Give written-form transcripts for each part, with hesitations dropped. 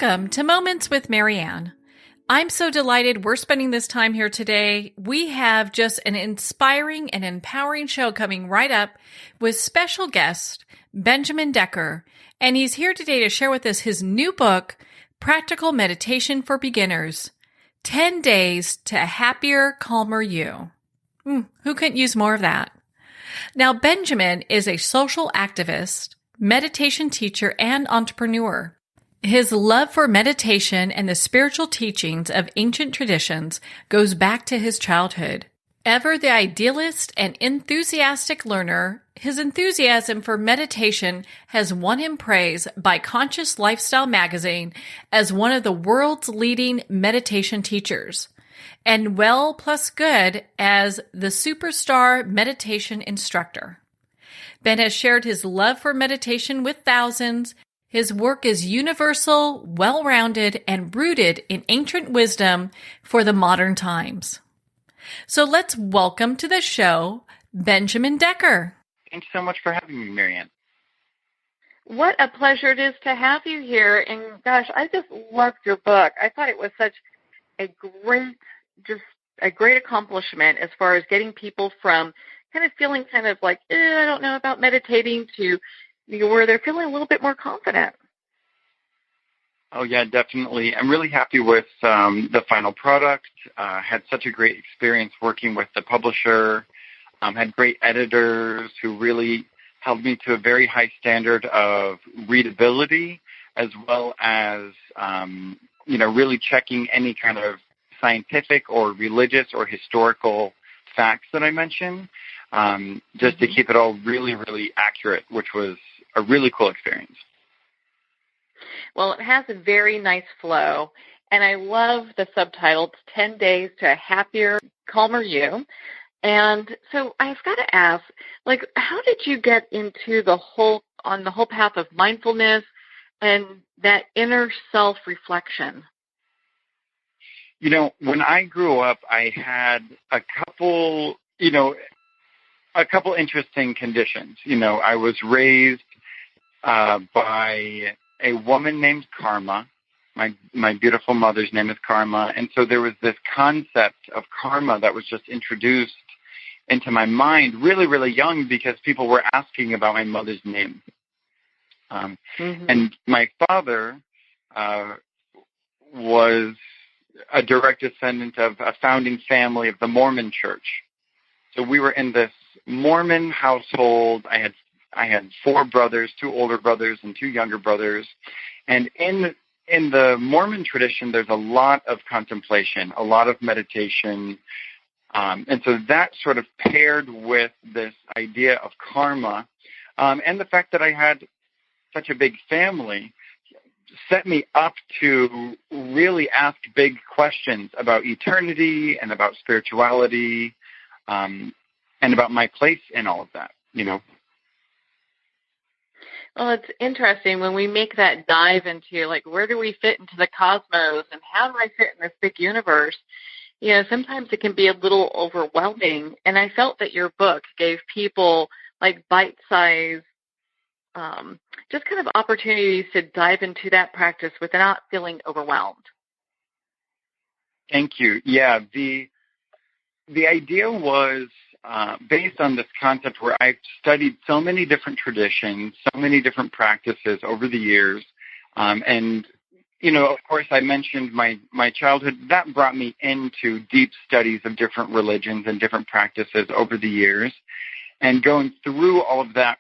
Welcome to Moments with Marianne. I'm so delighted we're spending this time here today. We have just an inspiring and empowering show coming right up with special guest Benjamin Decker, and he's here today to share with us his new book, Practical Meditation for Beginners, 10 Days to a Happier, Calmer You. Who couldn't use more of that? Now, Benjamin is a social activist, meditation teacher, and entrepreneur. His love for meditation and the spiritual teachings of ancient traditions goes back to his childhood. Ever the idealist and enthusiastic learner, his enthusiasm for meditation has won him praise by Conscious Lifestyle magazine as one of the world's leading meditation teachers, and Well Plus Good as the superstar meditation instructor. Ben has shared his love for meditation with thousands. His work is universal, well-rounded, and rooted in ancient wisdom for the modern times. So let's welcome to the show, Benjamin Decker. Thanks so much for having me, Marianne. What a pleasure it is to have you here. And gosh, I just loved your book. I thought it was such a great accomplishment as far as getting people from kind of feeling kind of like, I don't know about meditating to where they're feeling a little bit more confident. Oh, yeah, definitely. I'm really happy with the final product. Had such a great experience working with the publisher. Had great editors who really held me to a very high standard of readability, as well as, really checking any kind of scientific or religious or historical facts that I mention, just to keep it all really, really accurate, which was a really cool experience. Well, it has a very nice flow, and I love the subtitle, it's 10 Days to a Happier, Calmer You. And so I've got to ask, how did you get into the whole path of mindfulness and that inner self-reflection? When I grew up, I had a couple interesting conditions. I was raised by a woman named Karma. My beautiful mother's name is Karma. And so there was this concept of karma that was just introduced into my mind really, really young because people were asking about my mother's name. And my father was a direct descendant of a founding family of the Mormon Church. So we were in this Mormon household. I had 4 brothers, 2 older brothers and 2 younger brothers. And in the Mormon tradition, there's a lot of contemplation, a lot of meditation. And so that sort of paired with this idea of karma and the fact that I had such a big family set me up to really ask big questions about eternity and about spirituality and about my place in all of that, Well, it's interesting when we make that dive into, where do we fit into the cosmos and how do I fit in this big universe? Sometimes it can be a little overwhelming. And I felt that your book gave people, bite-sized, just kind of opportunities to dive into that practice without feeling overwhelmed. Thank you. Yeah, the idea was based on this concept where I've studied so many different traditions, so many different practices over the years. And, of course, I mentioned my childhood. That brought me into deep studies of different religions and different practices over the years. And going through all of that,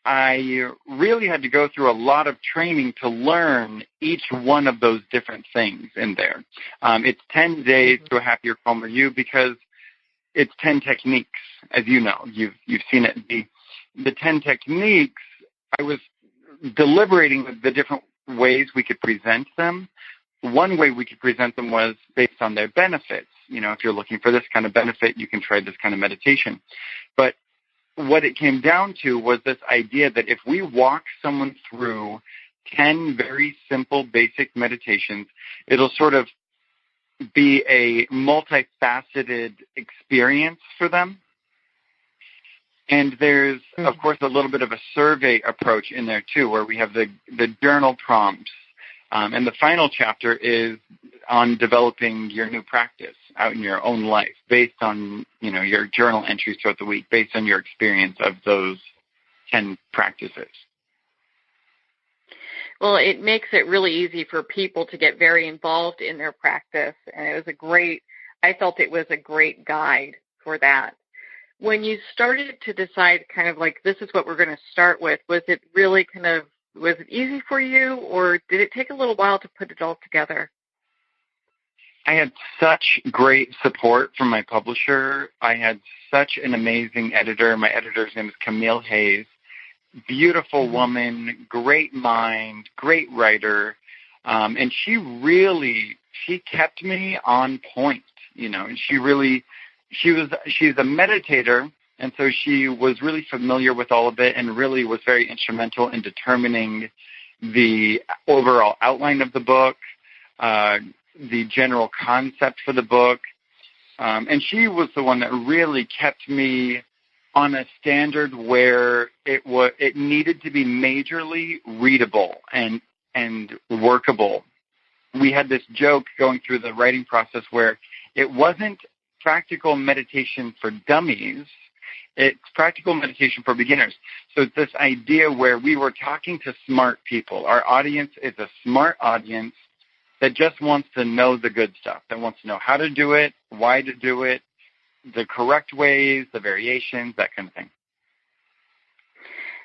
I really had to go through a lot of training to learn each one of those different things in there. It's 10 days to a happier, calmer you because it's 10 techniques, as you know. You've seen it. The 10 techniques, I was deliberating the different ways we could present them. One way we could present them was based on their benefits. If you're looking for this kind of benefit, you can try this kind of meditation. But what it came down to was this idea that if we walk someone through 10 very simple, basic meditations, it'll sort of be a multifaceted experience for them. And there's, of course, a little bit of a survey approach in there, too, where we have the journal prompts And the final chapter is on developing your new practice out in your own life based on, your journal entries throughout the week, based on your experience of those 10 practices. Well, it makes it really easy for people to get very involved in their practice, and I felt it was a great guide for that. When you started to decide kind of like, this is what we're going to start with, was it really was it easy for you, or did it take a little while to put it all together? I had such great support from my publisher. I had such an amazing editor. My editor's name is Camille Hayes. Beautiful woman, great mind, great writer. And she kept me on point, and she's a meditator. And so she was really familiar with all of it and really was very instrumental in determining the overall outline of the book, the general concept for the book. And she was the one that really kept me on a standard where it needed to be majorly readable and workable. We had this joke going through the writing process where it wasn't practical meditation for dummies. It's practical meditation for beginners. So it's this idea where we were talking to smart people. Our audience is a smart audience that just wants to know the good stuff, that wants to know how to do it, why to do it, the correct ways, the variations, that kind of thing.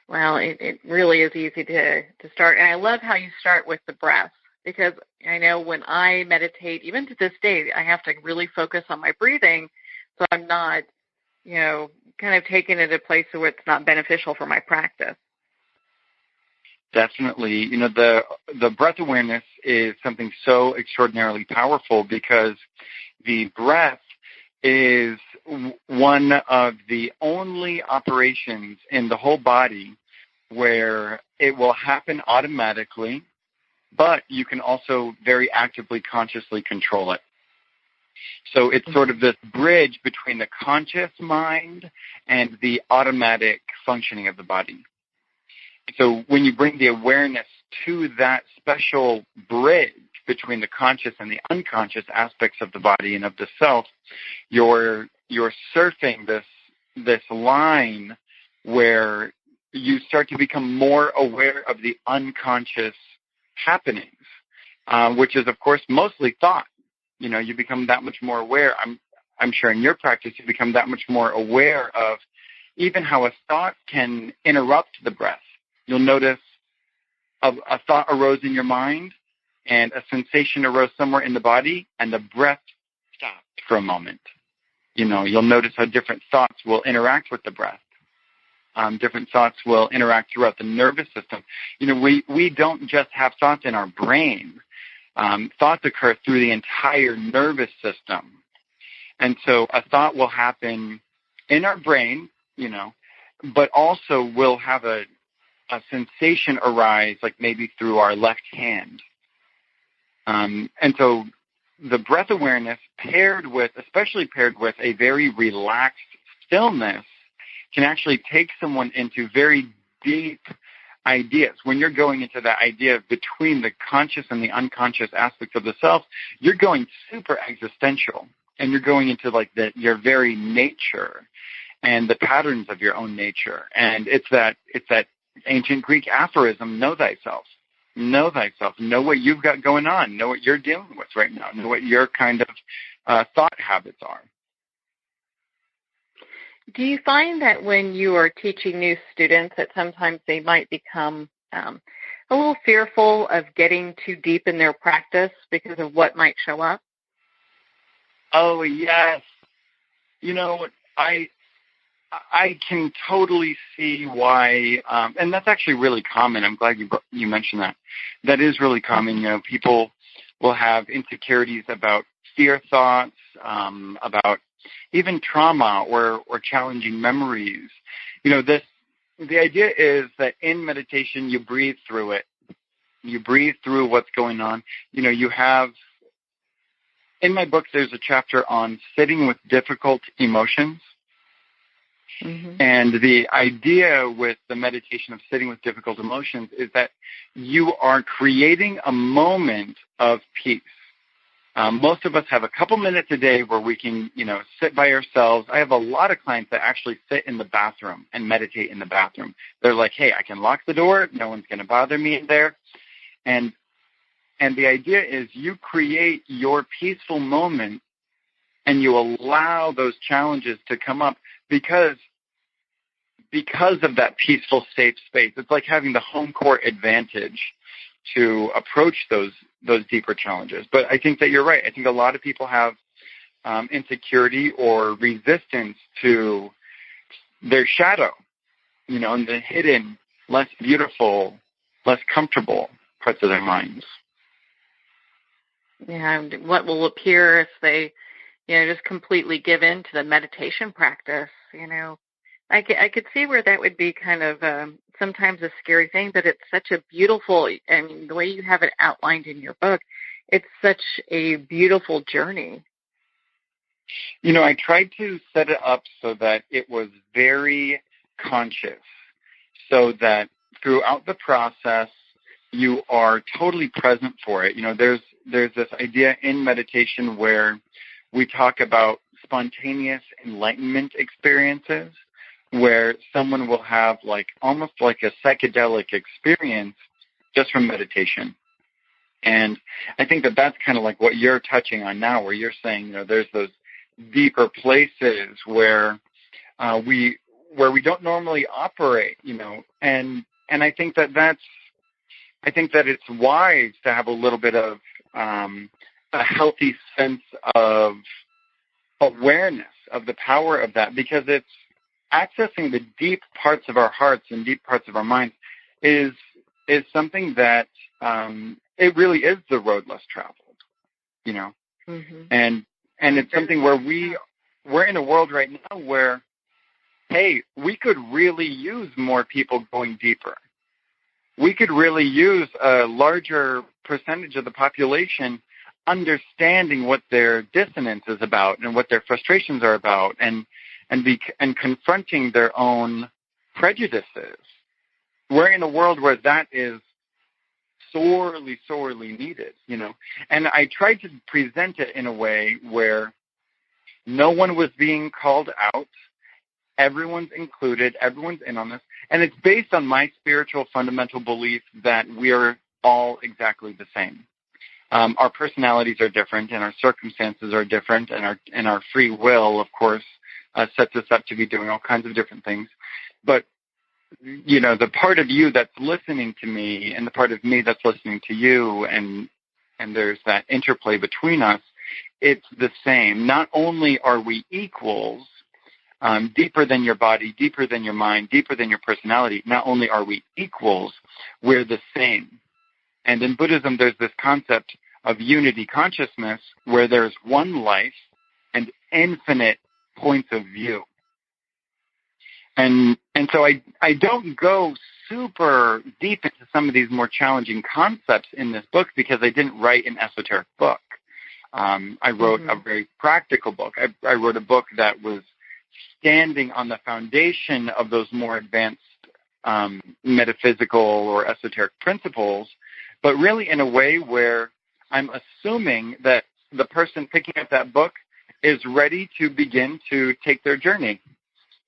Well, it really is easy to start. And I love how you start with the breath, because I know when I meditate, even to this day, I have to really focus on my breathing so I'm not, kind of taking it to a place where it's not beneficial for my practice. Definitely. The breath awareness is something so extraordinarily powerful because the breath is one of the only operations in the whole body where it will happen automatically, but you can also very actively, consciously control it. So it's sort of this bridge between the conscious mind and the automatic functioning of the body. So when you bring the awareness to that special bridge between the conscious and the unconscious aspects of the body and of the self, you're surfing this line where you start to become more aware of the unconscious happenings, which is, of course, mostly thought. You become that much more aware. I'm sure in your practice you become that much more aware of even how a thought can interrupt the breath. You'll notice a thought arose in your mind and a sensation arose somewhere in the body and the breath stopped for a moment. You'll notice how different thoughts will interact with the breath. Different thoughts will interact throughout the nervous system. We don't just have thoughts in our brain. Thoughts occur through the entire nervous system. And so a thought will happen in our brain, but also will have a sensation arise, like maybe through our left hand. And so the breath awareness especially paired with a very relaxed stillness, can actually take someone into very deep ideas. When you're going into that idea between the conscious and the unconscious aspects of the self, you're going super existential, and you're going into your very nature and the patterns of your own nature. And it's that ancient Greek aphorism, know thyself. Know thyself. Know what you've got going on. Know what you're dealing with right now. Know what your kind of thought habits are. Do you find that when you are teaching new students that sometimes they might become a little fearful of getting too deep in their practice because of what might show up? Oh, yes. I can totally see why, and that's actually really common. I'm glad you mentioned that. That is really common. People will have insecurities about fear thoughts, about even trauma or challenging memories. The idea is that in meditation, you breathe through it. You breathe through what's going on. You have, in my book, there's a chapter on sitting with difficult emotions. Mm-hmm. And the idea with the meditation of sitting with difficult emotions is that you are creating a moment of peace. Most of us have a couple minutes a day where we can, sit by ourselves. I have a lot of clients that actually sit in the bathroom and meditate in the bathroom. They're like, hey, I can lock the door. No one's going to bother me in there. And the idea is you create your peaceful moment and you allow those challenges to come up because of that peaceful, safe space. It's like having the home court advantage to approach those deeper challenges. But I think that you're right. I think a lot of people have insecurity or resistance to their shadow, and the hidden, less beautiful, less comfortable parts of their minds. Yeah, and what will appear if they, just completely give in to the meditation practice, I could see where that would be kind of sometimes a scary thing, but it's such a beautiful, the way you have it outlined in your book, it's such a beautiful journey. I tried to set it up so that it was very conscious, so that throughout the process, you are totally present for it. There's this idea in meditation where we talk about spontaneous enlightenment experiences, where someone will have almost like a psychedelic experience just from meditation. And I think that that's kind of like what you're touching on now, where you're saying, there's those deeper places where we don't normally operate, and I think that it's wise to have a little bit of a healthy sense of awareness of the power of that, because it's accessing the deep parts of our hearts and deep parts of our minds is something that it really is the road less traveled, Mm-hmm. and it's something where we're in a world right now where, hey, we could really use more people going deeper. We could really use a larger percentage of the population understanding what their dissonance is about and what their frustrations are about, and confronting their own prejudices. We're in a world where that is sorely, sorely needed, And I tried to present it in a way where no one was being called out. Everyone's included. Everyone's in on this. And it's based on my spiritual fundamental belief that we are all exactly the same. Our personalities are different, and our circumstances are different, and our free will, of course, sets us up to be doing all kinds of different things. But, the part of you that's listening to me and the part of me that's listening to you, and there's that interplay between us, it's the same. Not only are we equals, deeper than your body, deeper than your mind, deeper than your personality, not only are we equals, we're the same. And in Buddhism, there's this concept of unity consciousness where there's one life and infinite points of view. And so I don't go super deep into some of these more challenging concepts in this book because I didn't write an esoteric book. I wrote a very practical book. I wrote a book that was standing on the foundation of those more advanced metaphysical or esoteric principles, but really in a way where I'm assuming that the person picking up that book is ready to begin to take their journey.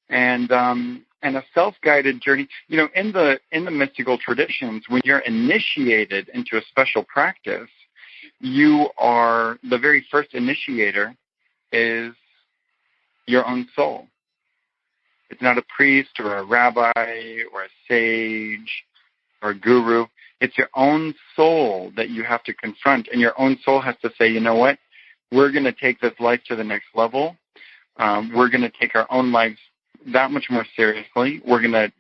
And a self-guided journey. In the mystical traditions, when you're initiated into a special practice, you are the very first initiator is your own soul. It's not a priest or a rabbi or a sage or a guru. It's your own soul that you have to confront, and your own soul has to say, you know what, we're going to take this life to the next level. We're going to take our own lives that much more seriously. We're going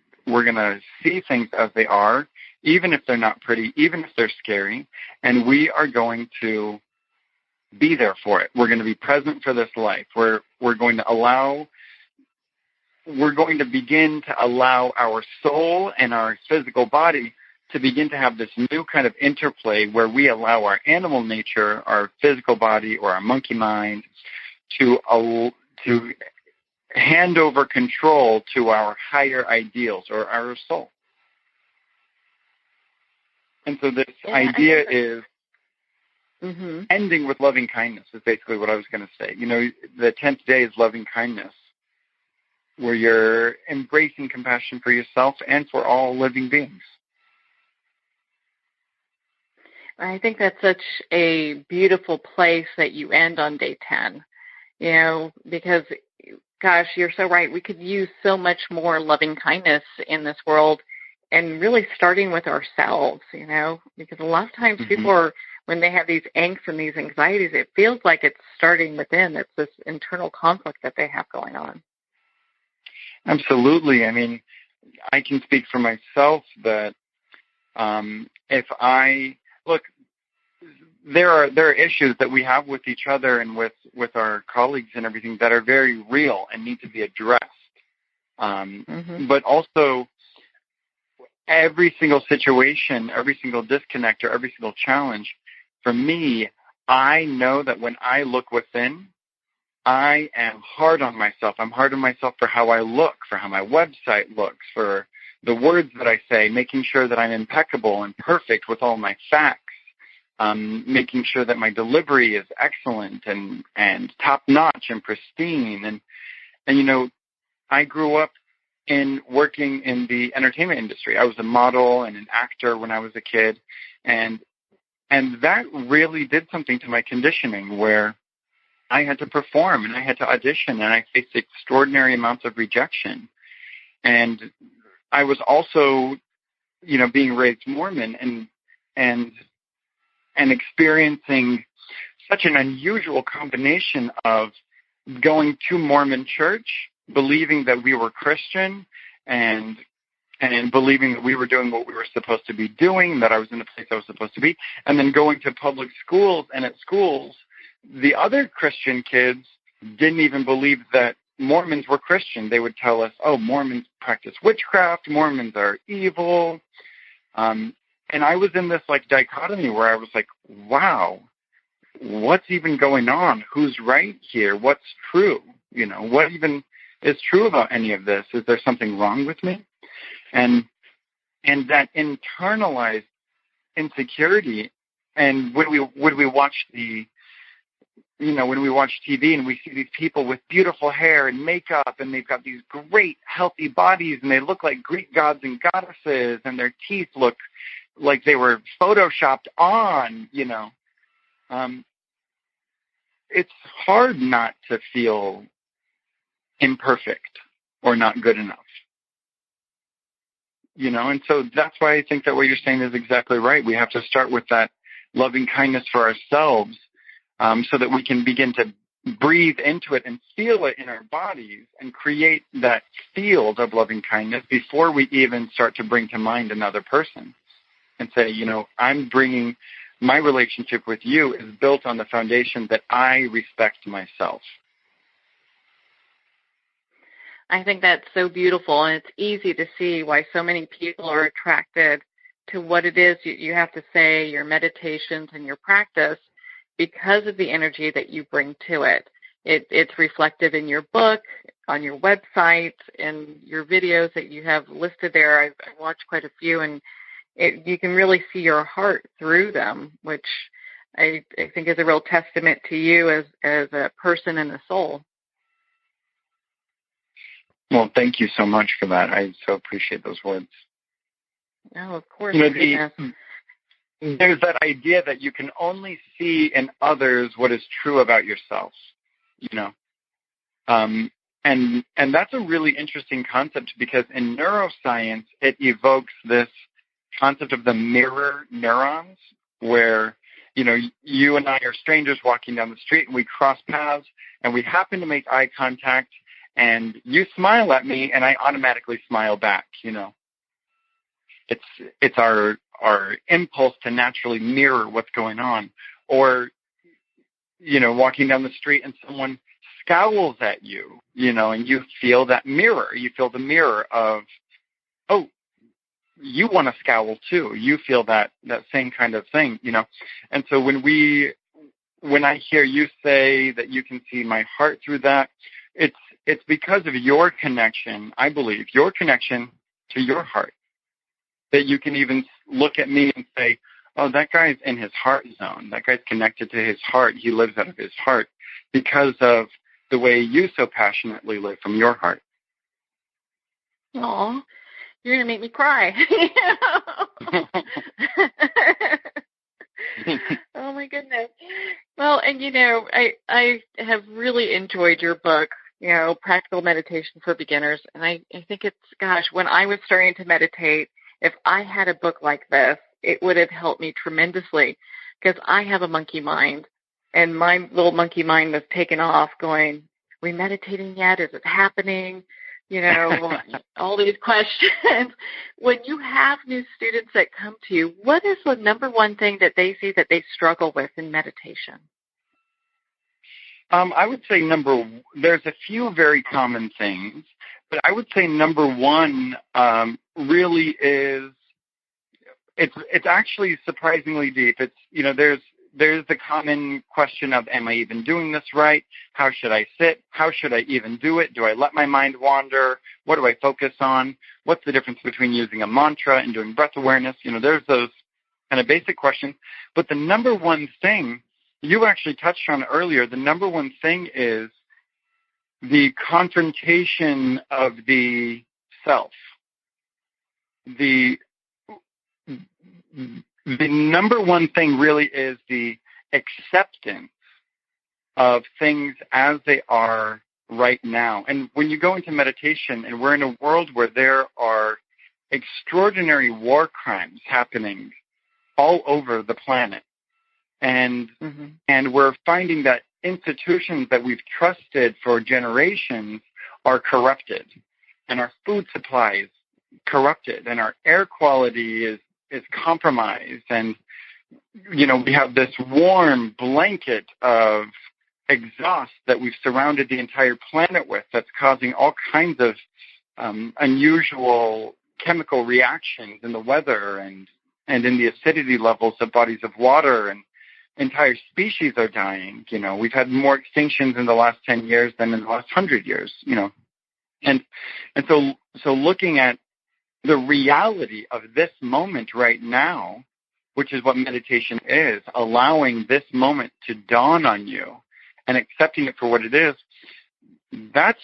to see things as they are, even if they're not pretty, even if they're scary, and we are going to be there for it. We're going to be present for this life. We're going to begin to allow our soul and our physical body to begin to have this new kind of interplay where we allow our animal nature, our physical body, or our monkey mind to hand over control to our higher ideals or our soul. And so this idea is ending with loving kindness is basically what I was going to say. The 10th day is loving kindness, where you're embracing compassion for yourself and for all living beings. I think that's such a beautiful place that you end on day 10, because, gosh, you're so right. We could use so much more loving kindness in this world, and really starting with ourselves, because a lot of times people are, when they have these angst and these anxieties, it feels like it's starting within. It's this internal conflict that they have going on. Absolutely. I mean, I can speak for myself that if I look, there are issues that we have with each other and with our colleagues and everything that are very real and need to be addressed. But also, every single situation, every single disconnect, or every single challenge, for me, I know that when I look within, I am hard on myself. I'm hard on myself for how I look, for how my website looks, for the words that I say, making sure that I'm impeccable and perfect with all my facts, making sure that my delivery is excellent and top-notch and pristine. And I grew up in working in the entertainment industry. I was a model and an actor when I was a kid, and that really did something to my conditioning, where I had to perform and I had to audition, and I faced extraordinary amounts of rejection. And I was also, being raised Mormon and experiencing such an unusual combination of going to Mormon church, believing that we were Christian, and believing that we were doing what we were supposed to be doing, that I was in the place I was supposed to be, and then going to public schools, and at schools, the other Christian kids didn't even believe that Mormons were Christian. They would tell us, oh, Mormons practice witchcraft, Mormons are evil. And I was in this dichotomy where I was like, wow, what's even going on? Who's right here? What's true? What even is true about any of this? Is there something wrong with me? And that internalized insecurity, and when we watch when we watch TV and we see these people with beautiful hair and makeup, and they've got these great healthy bodies, and they look like Greek gods and goddesses, and their teeth look like they were photoshopped on, it's hard not to feel imperfect or not good enough. And so that's why I think that what you're saying is exactly right. We have to start with that loving kindness for ourselves, so that we can begin to breathe into it and feel it in our bodies and create that field of loving kindness before we even start to bring to mind another person and say, I'm bringing my relationship with you is built on the foundation that I respect myself. I think that's so beautiful, and it's easy to see why so many people are attracted to what it is you have to say, your meditations and your practice, because of the energy that you bring to it. It's reflected in your book, on your website, and your videos that you have listed there. I've watched quite a few, and you can really see your heart through them, which I think is a real testament to you as a person and a soul. Well, thank you so much for that. I so appreciate those words. Oh, of course. There's that idea that you can only see in others what is true about yourself, and that's a really interesting concept, because in neuroscience, it evokes this concept of the mirror neurons, where, you and I are strangers walking down the street, and we cross paths, and we happen to make eye contact, and you smile at me, and I automatically smile back, It's our impulse to naturally mirror what's going on. Or, walking down the street and someone scowls at you, and you feel that mirror. You feel the mirror of, oh, you want to scowl too. You feel that same kind of thing, And so when I hear you say that you can see my heart through that, it's because of your connection, I believe, your connection to your heart, that you can even look at me and say, oh, that guy's in his heart zone. That guy's connected to his heart. He lives out of his heart because of the way you so passionately live from your heart. Aw, you're going to make me cry. Oh, my goodness. Well, and, I have really enjoyed your book, Practical Meditation for Beginners. And I think it's, gosh, when I was starting to meditate, if I had a book like this, it would have helped me tremendously, because I have a monkey mind, and my little monkey mind was taken off going, are we meditating yet? Is it happening? All these questions. When you have new students that come to you, what is the number one thing that they see that they struggle with in meditation? I would say there's a few very common things, but I would say number one really is, it's actually surprisingly deep. It's, there's the common question of, am I even doing this right? How should I sit? How should I even do it? Do I let my mind wander? What do I focus on? What's the difference between using a mantra and doing breath awareness? There's those kind of basic questions. But the number one thing, you actually touched on earlier, the number one thing is the confrontation of the self. The number one thing really is the acceptance of things as they are right now. And when you go into meditation, and we're in a world where there are extraordinary war crimes happening all over the planet, and we're finding that institutions that we've trusted for generations are corrupted, and our food supply is corrupted, and our air quality is compromised, and we have this warm blanket of exhaust that we've surrounded the entire planet with that's causing all kinds of unusual chemical reactions in the weather and in the acidity levels of bodies of water, and entire species are dying. We've had more extinctions in the last 10 years than in the last 100 years, and so looking at the reality of this moment right now, which is what meditation is, allowing this moment to dawn on you and accepting it for what it is, that's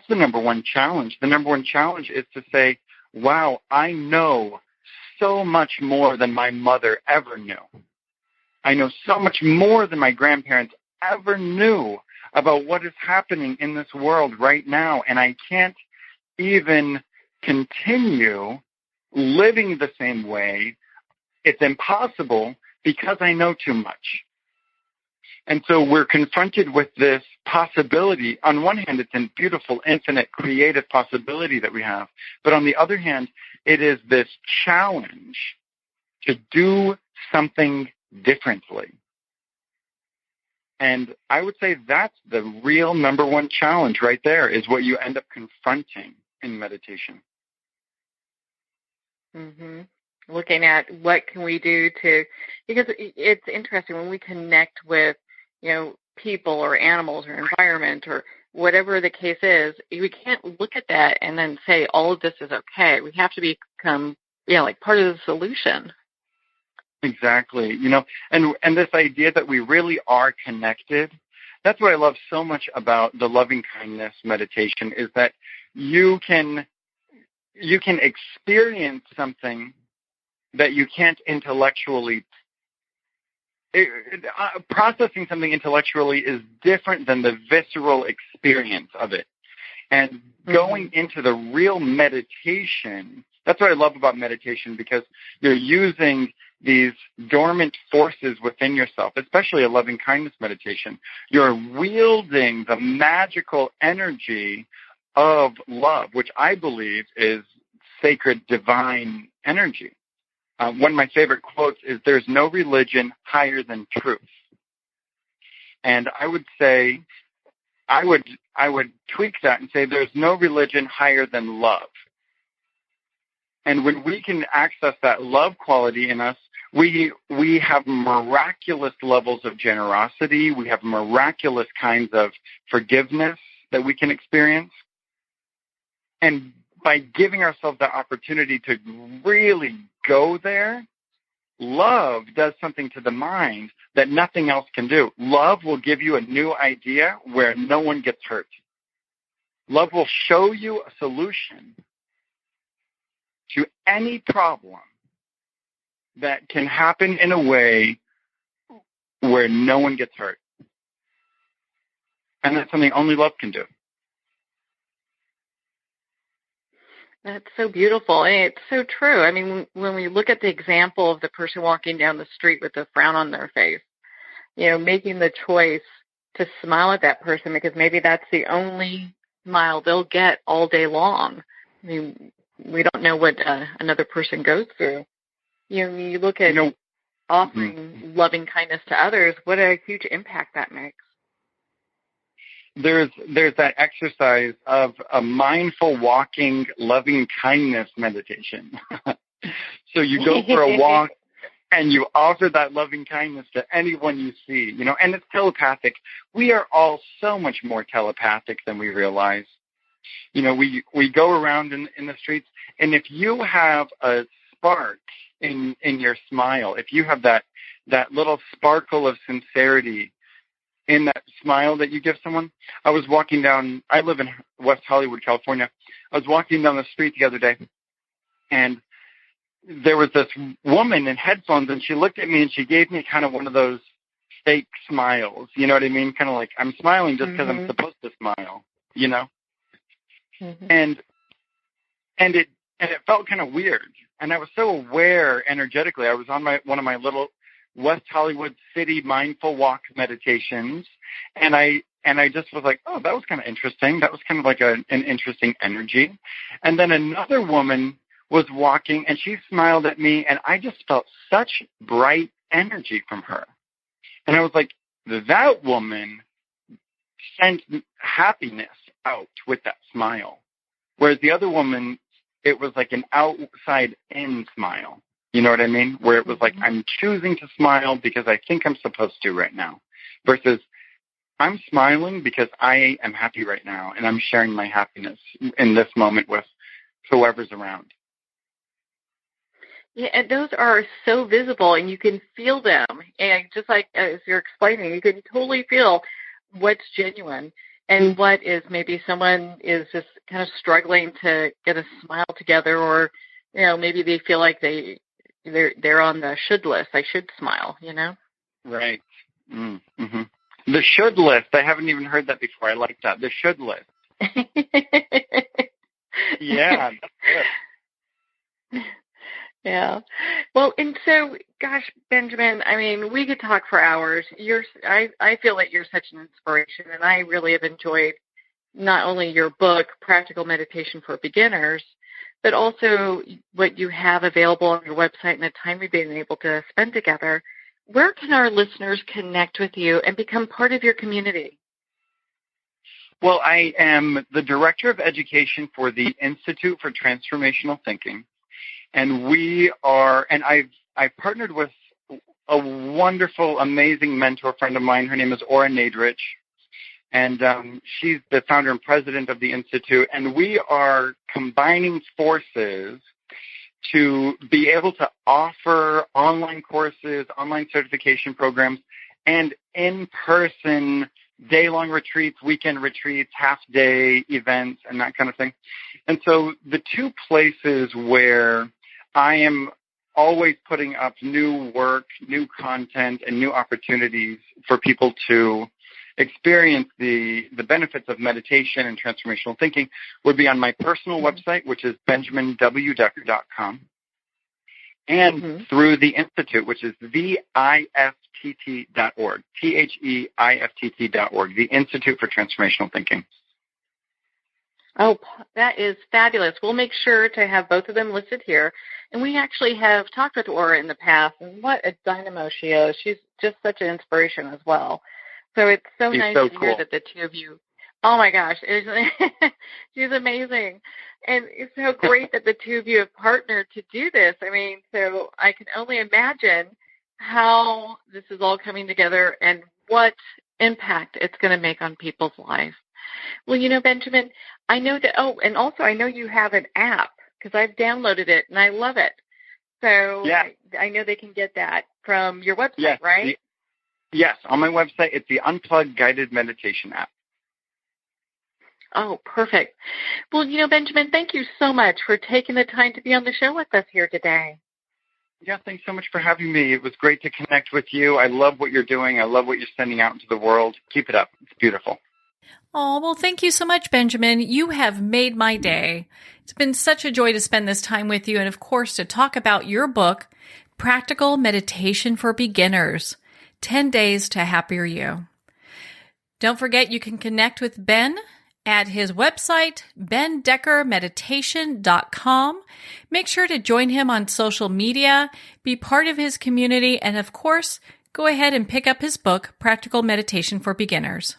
the number one challenge. The number one challenge is to say, wow, I know so much more than my mother ever knew. I know so much more than my grandparents ever knew about what is happening in this world right now, and I can't even continue living the same way. It's impossible because I know too much. And so we're confronted with this possibility. On one hand, it's a beautiful, infinite, creative possibility that we have. But on the other hand, it is this challenge to do something differently. And I would say that's the real number one challenge right there, is what you end up confronting in meditation. Mm-hmm. Looking at what can we do because it's interesting when we connect with, people or animals or environment or whatever the case is, we can't look at that and then say all of this is okay. We have to become, like part of the solution. Exactly. And this idea that we really are connected, that's what I love so much about the loving kindness meditation, is that you can experience something that you can't intellectually. Processing something intellectually is different than the visceral experience of it. And going into the real meditation, that's what I love about meditation, because you're using these dormant forces within yourself, especially a loving kindness meditation. You're wielding the magical energy of love, which I believe is sacred, divine energy. One of my favorite quotes is, "There's no religion higher than truth." And I would say, I would tweak that and say, there's no religion higher than love. And when we can access that love quality in us, we have miraculous levels of generosity. We have miraculous kinds of forgiveness that we can experience. And by giving ourselves the opportunity to really go there, love does something to the mind that nothing else can do. Love will give you a new idea where no one gets hurt. Love will show you a solution to any problem that can happen in a way where no one gets hurt. And that's something only love can do. That's so beautiful. And it's so true. I mean, when we look at the example of the person walking down the street with a frown on their face, making the choice to smile at that person because maybe that's the only smile they'll get all day long. I mean, we don't know what another person goes through. You look at offering loving kindness to others, what a huge impact that makes. There's that exercise of a mindful walking, loving kindness meditation. So you go for a walk and you offer that loving kindness to anyone you see, and it's telepathic. We are all so much more telepathic than we realize. We go around in the streets, and if you have a spark in your smile, if you have that little sparkle of sincerity in that smile that you give someone. I live in West Hollywood, California. I was walking down the street the other day, and there was this woman in headphones, and she looked at me, and she gave me kind of one of those fake smiles. You know what I mean? Kind of like, I'm smiling just because I'm supposed to smile, And it felt kind of weird. And I was so aware energetically. I was on one of my little West Hollywood City mindful walk meditations, and I just was like, oh, that was kind of interesting. That was kind of like an interesting energy. And then another woman was walking, and she smiled at me, and I just felt such bright energy from her. And I was like, that woman sent happiness out with that smile, whereas the other woman, it was like an outside-in smile. You know what I mean? Where it was like, I'm choosing to smile because I think I'm supposed to right now, versus I'm smiling because I am happy right now, and I'm sharing my happiness in this moment with whoever's around. Yeah, and those are so visible, and you can feel them. And just like as you're explaining, you can totally feel what's genuine and what is maybe someone is just kind of struggling to get a smile together, or maybe they feel like they're on the should list. I should smile, Right. Mm-hmm. The should list. I haven't even heard that before. I like that. The should list. Yeah, that's good. Yeah. Well, and so, gosh, Benjamin, I mean, we could talk for hours. I feel that you're such an inspiration, and I really have enjoyed not only your book, Practical Meditation for Beginners, but also what you have available on your website and the time we've been able to spend together. Where can our listeners connect with you and become part of your community? Well, I am the Director of Education for the Institute for Transformational Thinking, and I've partnered with a wonderful, amazing mentor friend of mine. Her name is Ora Nadrich, and she's the founder and president of the Institute, and we are combining forces to be able to offer online courses, online certification programs, and in-person day-long retreats, weekend retreats, half-day events, and that kind of thing. And so the two places where I am always putting up new work, new content, and new opportunities for people to experience the benefits of meditation and transformational thinking would be on my personal website, which is benjaminwdecker.com, and through the Institute, which is theift.org, theift.org, the Institute for Transformational Thinking. Oh, that is fabulous. We'll make sure to have both of them listed here. And we actually have talked with Ora in the past, and what a dynamo she is. She's just such an inspiration as well. So it's so nice to hear that the two of you, oh my gosh, she's amazing. And it's so great that the two of you have partnered to do this. I mean, so I can only imagine how this is all coming together and what impact it's going to make on people's lives. Well, Benjamin, I know that, and also I know you have an app because I've downloaded it and I love it. So yeah. I know they can get that from your website, right? Yes, on my website, it's the Unplugged Guided Meditation app. Oh, perfect. Well, Benjamin, thank you so much for taking the time to be on the show with us here today. Yeah, thanks so much for having me. It was great to connect with you. I love what you're doing. I love what you're sending out into the world. Keep it up. It's beautiful. Oh, well, thank you so much, Benjamin. You have made my day. It's been such a joy to spend this time with you and, of course, to talk about your book, Practical Meditation for Beginners, 10 Days to Happier You. Don't forget you can connect with Ben at his website, bendeckermeditation.com. Make sure to join him on social media, be part of his community, and of course, go ahead and pick up his book, Practical Meditation for Beginners.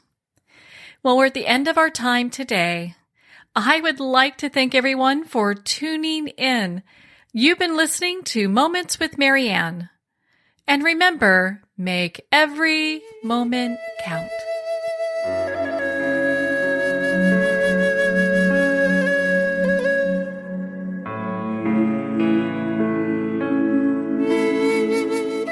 Well, we're at the end of our time today. I would like to thank everyone for tuning in. You've been listening to Moments with Marianne. And remember, make every moment count.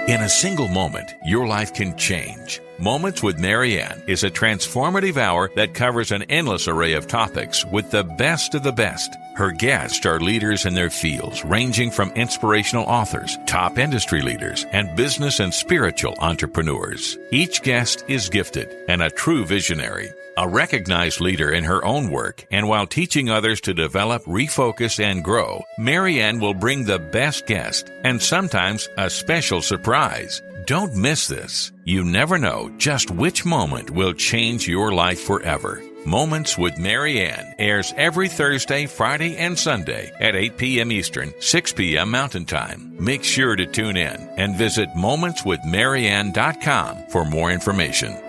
In a single moment, your life can change. Moments with Marianne is a transformative hour that covers an endless array of topics with the best of the best. Her guests are leaders in their fields, ranging from inspirational authors, top industry leaders, and business and spiritual entrepreneurs. Each guest is gifted and a true visionary, a recognized leader in her own work, and while teaching others to develop, refocus, and grow, Marianne will bring the best guest and sometimes a special surprise. Don't miss this. You never know just which moment will change your life forever. Moments with Marianne airs every Thursday, Friday, and Sunday at 8 p.m. Eastern, 6 p.m. Mountain Time. Make sure to tune in and visit momentswithmarianne.com for more information.